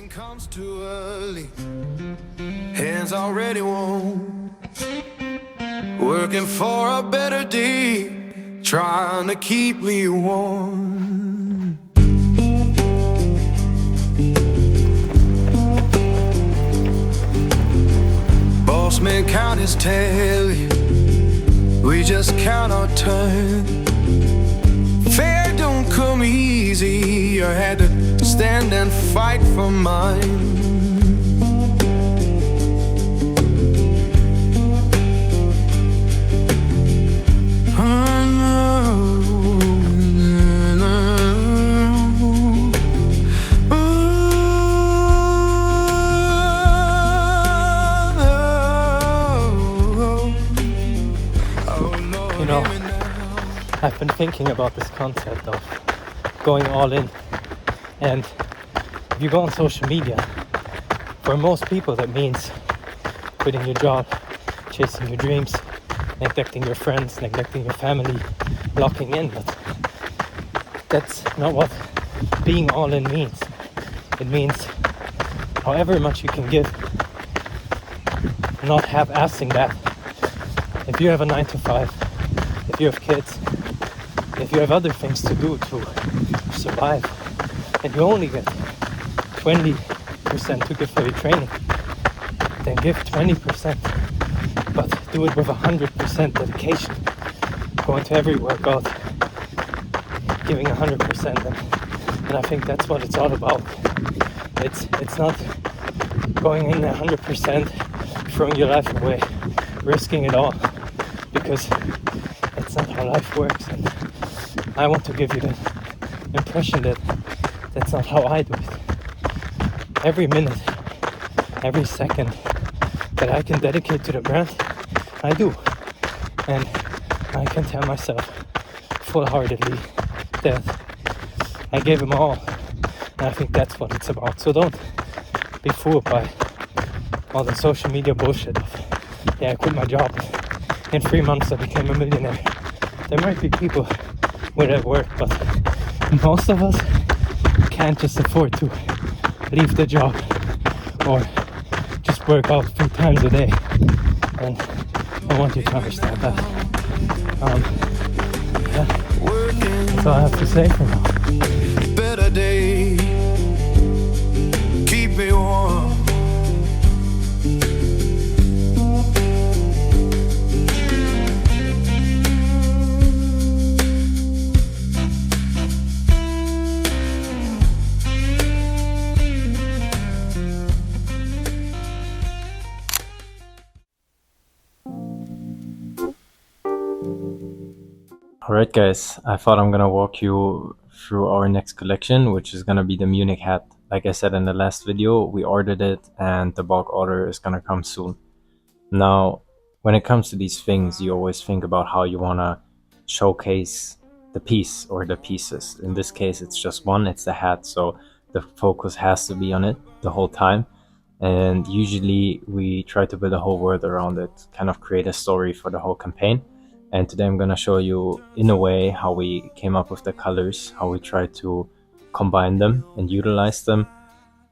Morning comes too early, hands already warm, working for a better day, trying to keep me warm. Boss man count his tally, we just count our turn. Fair don't come easy, I had to stand and fight for mine. You know, I've been thinking about this concept of going all in, and if you go on social media, for most people that means quitting your job, chasing your dreams, neglecting your friends, neglecting your family, locking in, but that's not what being all in means. It means however much you can give, not half-assing that. If you have a 9 to 5, if you have kids, if you have other things to do to survive, and you only get 20% to give for your training, then give 20%, but do it with 100% dedication. Go into every workout, giving 100%, and I think that's what it's all about. It's not going in 100%, throwing your life away, risking it all, because that's not how life works. And I want to give you the impression that that's not how I do it. Every minute, every second that I can dedicate to the brand, I do. And I can tell myself full-heartedly that I gave them all. And I think that's what it's about. So don't be fooled by all the social media bullshit of, yeah, I quit my job. In 3 months I became a millionaire. There might be people where that work, but most of us can't just afford to leave the job or just work out 3 times a day. And I want you to understand that. Yeah, that's all I have to say for now. Better day, keep me warm. Alright guys, I thought I'm gonna walk you through our next collection, which is gonna be the Munich hat. Like I said in the last video, we ordered it and the bulk order is gonna come soon. Now, when it comes to these things, you always think about how you wanna showcase the piece or the pieces. In this case, it's just one, it's the hat, so the focus has to be on it the whole time. And usually we try to build a whole world around it, kind of create a story for the whole campaign. And today I'm going to show you, in a way, how we came up with the colors, how we try to combine them and utilize them,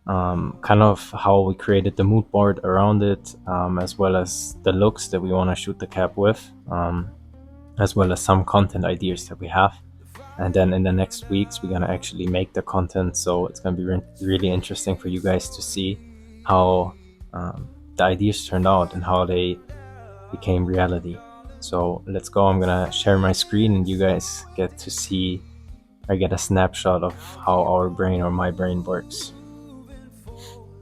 kind of how we created the mood board around it, as well as the looks that we want to shoot the cap with, as well as some content ideas that we have. And then in the next weeks, we're going to actually make the content, so it's going to be really interesting for you guys to see how the ideas turned out and how they became reality. So let's go. I'm gonna share my screen and you guys get to see or get a snapshot of how our brain or my brain works.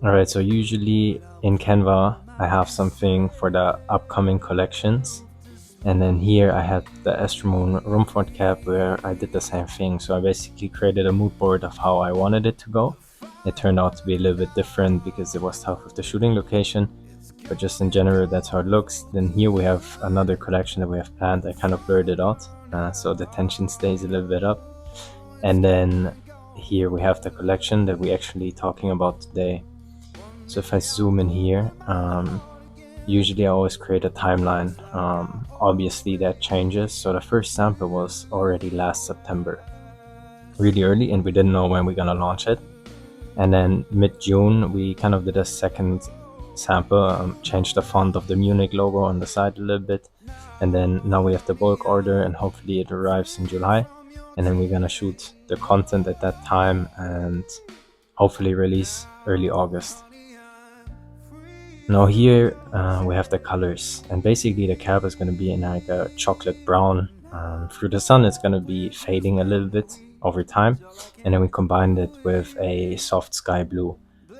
Alright, so usually in Canva I have something for the upcoming collections, and then here I had the ASTRUMOON Rumford cap where I did the same thing. So I basically created a mood board of how I wanted it to go. It turned out to be a little bit different because it was tough with the shooting location, but just in general that's how it looks. Then here we have another collection that we have planned. I kind of blurred it out so the tension stays a little bit up. And then here we have the collection that we're actually talking about today. So if I zoom in here, usually I always create a timeline. Obviously that changes. So the first sample was already last September, really early, and we didn't know when we're gonna launch it. And then mid-June, we kind of did a second sample, changed the font of the Munich logo on the side a little bit. And then now we have the bulk order, and hopefully it arrives in July. And then we're gonna shoot the content at that time and hopefully release early August. Now here we have the colors, and basically the cab is going to be in like a chocolate brown. Through the sun it's going to be fading a little bit over time, and then we combined it with a soft sky blue.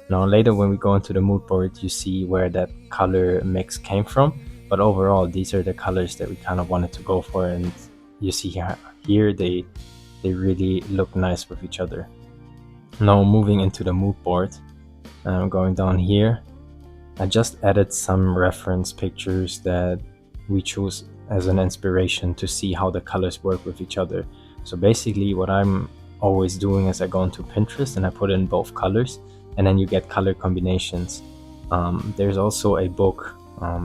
Now later when we go into the mood board, you see where that color mix came from, but overall these are the colors that we kind of wanted to go for, and you see here they really look nice with each other. Now moving into the mood board, going down here, I just added some reference pictures that we choose as an inspiration to see how the colors work with each other. So basically what I'm always doing is I go into Pinterest and I put in both colors, and then you get color combinations. There's also a book,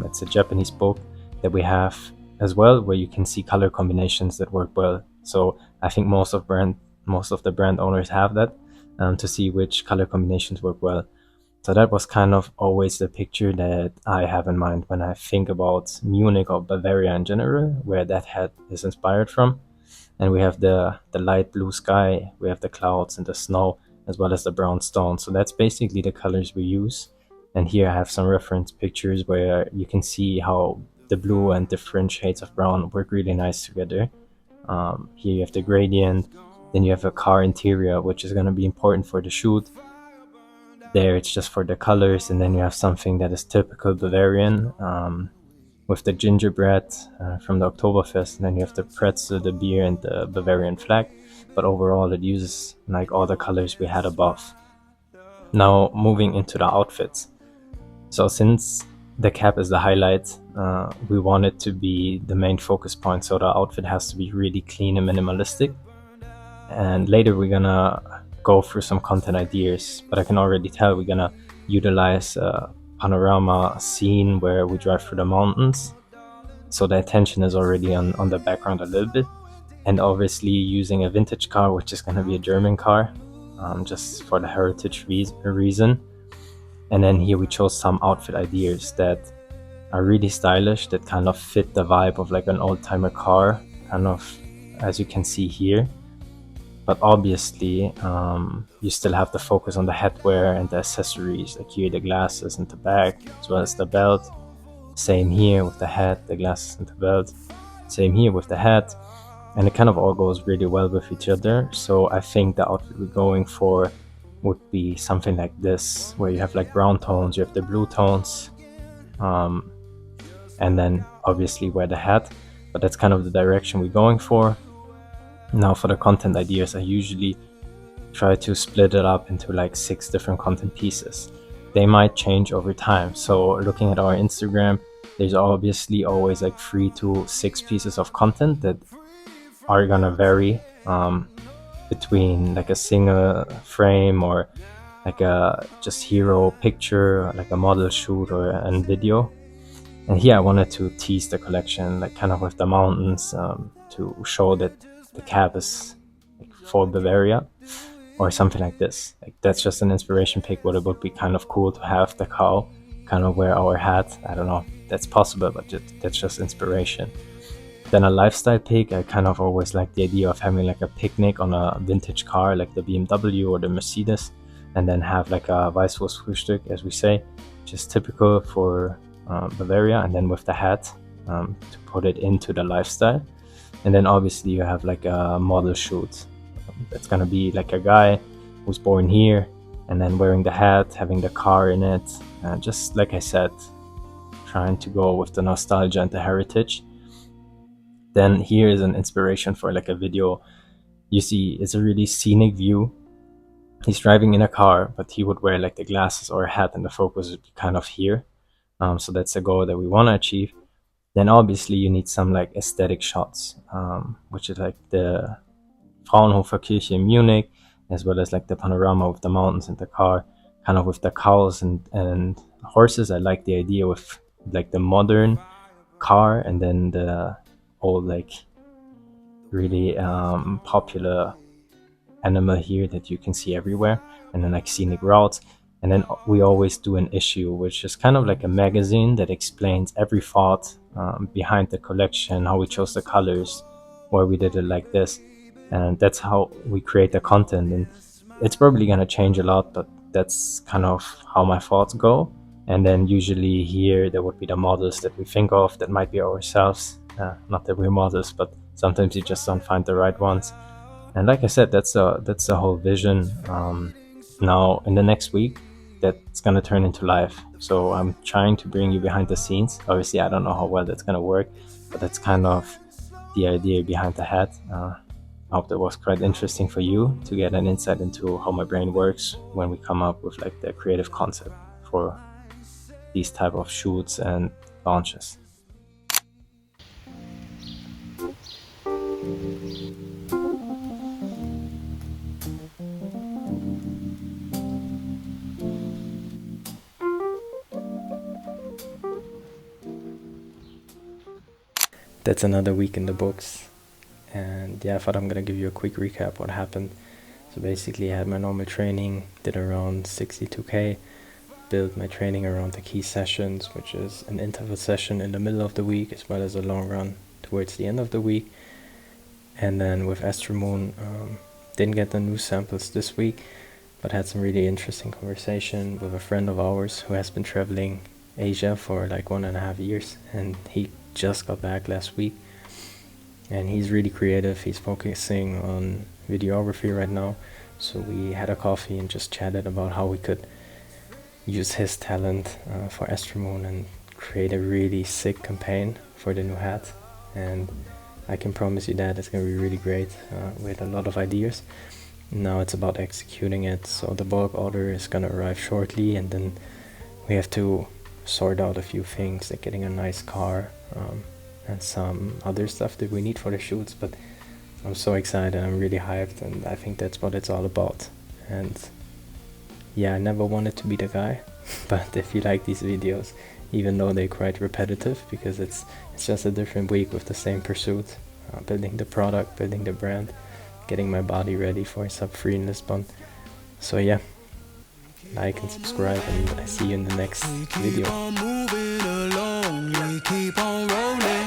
it's a Japanese book that we have as well, where you can see color combinations that work well. So I think most of the brand owners have that, to see which color combinations work well. So that was kind of always the picture that I have in mind when I think about Munich or Bavaria in general, where that hat is inspired from. And we have the light blue sky, we have the clouds and the snow, as well as the brown stone. So that's basically the colors we use. And here I have some reference pictures where you can see how the blue and different shades of brown work really nice together. Here you have the gradient, then you have a car interior, which is going to be important for the shoot. There it's just for the colors, and then you have something that is typical Bavarian, with the gingerbread from the Oktoberfest, and then you have the pretzel, the beer, and the Bavarian flag. But overall it uses like all the colors we had above. Now moving into the outfits. So since the cap is the highlight, we want it to be the main focus point, so the outfit has to be really clean and minimalistic. And later we're gonna go through some content ideas, but I can already tell we're gonna utilize a panorama scene where we drive through the mountains, so the attention is already on the background a little bit. And obviously using a vintage car, which is gonna be a German car, just for the heritage reason. And then here we chose some outfit ideas that are really stylish, that kind of fit the vibe of like an old-timer car, kind of as you can see here. But obviously you still have to focus on the headwear and the accessories, like here the glasses and the bag, as well as the belt. Same here with the hat, the glasses and the belt. Same here with the hat. And it kind of all goes really well with each other. So I think the outfit we're going for would be something like this, where you have like brown tones, you have the blue tones, and then obviously wear the hat. But that's kind of the direction we're going for. Now for the content ideas, I usually try to split it up into like 6 different content pieces. They might change over time. So looking at our Instagram, there's obviously always like 3 to 6 pieces of content that are gonna vary between like a single frame or like a just hero picture, like a model shoot or a video. And here I wanted to tease the collection, like kind of with the mountains, to show that the cab is like for Bavaria or something like this. Like that's just an inspiration pic, but it would be kind of cool to have the cow kind of wear our hat. I don't know if that's possible, but that's just inspiration. Then a lifestyle pic, I kind of always like the idea of having like a picnic on a vintage car like the BMW or the Mercedes, and then have like a Weißwurstfrühstück, as we say, which is typical for Bavaria, and then with the hat to put it into the lifestyle. And then obviously you have like a model shoot. That's gonna be like a guy who's born here, and then wearing the hat, having the car in it, just like I said, trying to go with the nostalgia and the heritage. Then here is an inspiration for like a video. You see it's a really scenic view. He's driving in a car, but he would wear like the glasses or a hat, and the focus would be kind of here. So that's a goal that we want to achieve. Then obviously you need some like aesthetic shots, which is like the Fraunhofer Kirche in Munich, as well as like the panorama with the mountains and the car, kind of with the cows and horses. I like the idea with like the modern car, and then the old like really popular animal here that you can see everywhere, and then like scenic routes. And then we always do an issue, which is kind of like a magazine that explains every thought behind the collection, how we chose the colors, why we did it like this. And that's how we create the content. And it's probably going to change a lot, but that's kind of how my thoughts go. And then usually here there would be the models that we think of that might be ourselves. Not that we're models, but sometimes you just don't find the right ones. And like I said, that's the whole vision. Now in the next week, that's gonna turn into life. So I'm trying to bring you behind the scenes. Obviously, I don't know how well that's gonna work, but that's kind of the idea behind the hat. I hope that was quite interesting for you to get an insight into how my brain works when we come up with like the creative concept for these type of shoots and launches. That's another week in the books, and yeah, I thought I'm gonna give you a quick recap what happened. So basically I had my normal training, did around 62k, built my training around the key sessions, which is an interval session in the middle of the week as well as a long run towards the end of the week. And then with ASTRUMOON, didn't get the new samples this week, but had some really interesting conversation with a friend of ours who has been traveling Asia for like 1.5 years, and he just got back last week. And he's really creative. He's focusing on videography right now. So we had a coffee and just chatted about how we could use his talent for ASTRUMOON and create a really sick campaign for the new hat. And I can promise you that it's going to be really great with a lot of ideas. Now it's about executing it. So the bulk order is going to arrive shortly, and then we have to sort out a few things like getting a nice car and some other stuff that we need for the shoots. But I'm so excited, I'm really hyped, and I think that's what it's all about. And yeah, I never wanted to be the guy, but if you like these videos, even though they're quite repetitive because it's just a different week with the same pursuit, building the product, building the brand, getting my body ready for sub 3 in Lisbon. So yeah, like and subscribe, and I see you in the next video. We keep on moving along, we keep on rolling.